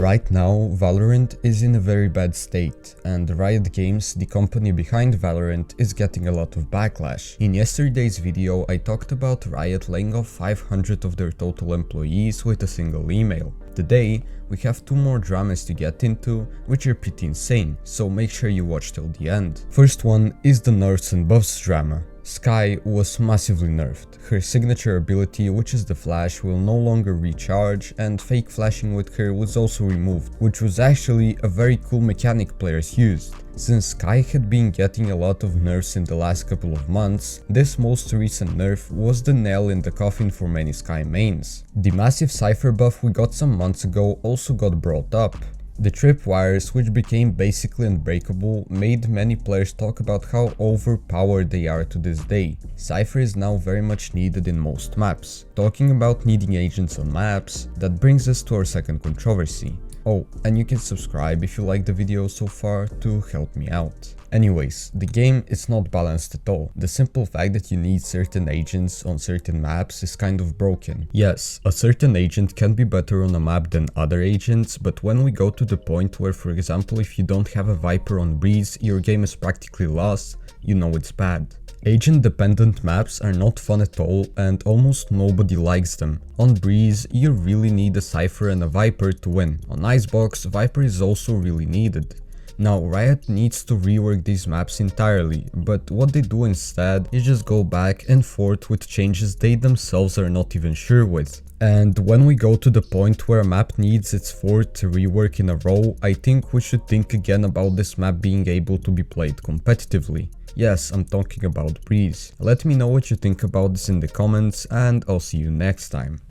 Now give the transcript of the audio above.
Right now, Valorant is in a very bad state, and Riot Games, the company behind Valorant, is getting a lot of backlash. In yesterday's video, I talked about Riot laying off 500 of their total employees with a single email. Today, we have two more dramas to get into, which are pretty insane, so make sure you watch till the end. First one is the nerfs and buffs drama. Skye was massively nerfed. Her signature ability, which is the flash, will no longer recharge, and fake flashing with her was also removed, which was actually a very cool mechanic players used. Since Skye had been getting a lot of nerfs in the last couple of months, this most recent nerf was the nail in the coffin for many Skye mains. The massive Cypher buff we got some months ago also got brought up. The tripwires, which became basically unbreakable, made many players talk about how overpowered they are to this day. Cypher is now very much needed in most maps. Talking about needing agents on maps, that brings us to our second controversy. Oh, and you can subscribe if you like the video so far to help me out. Anyways, the game is not balanced at all. The simple fact that you need certain agents on certain maps is kind of broken. Yes, a certain agent can be better on a map than other agents, but when we go to the point where, for example, if you don't have a Viper on Breeze, your game is practically lost, you know it's bad. Agent-dependent maps are not fun at all, and almost nobody likes them. On Breeze, you really need a Cypher and a Viper to win. On Icebox, Viper is also really needed. Now, Riot needs to rework these maps entirely, but what they do instead is just go back and forth with changes they themselves are not even sure with. And when we go to the point where a map needs its fourth rework in a row, I think we should think again about this map being able to be played competitively. Yes, I'm talking about Breeze. Let me know what you think about this in the comments, and I'll see you next time.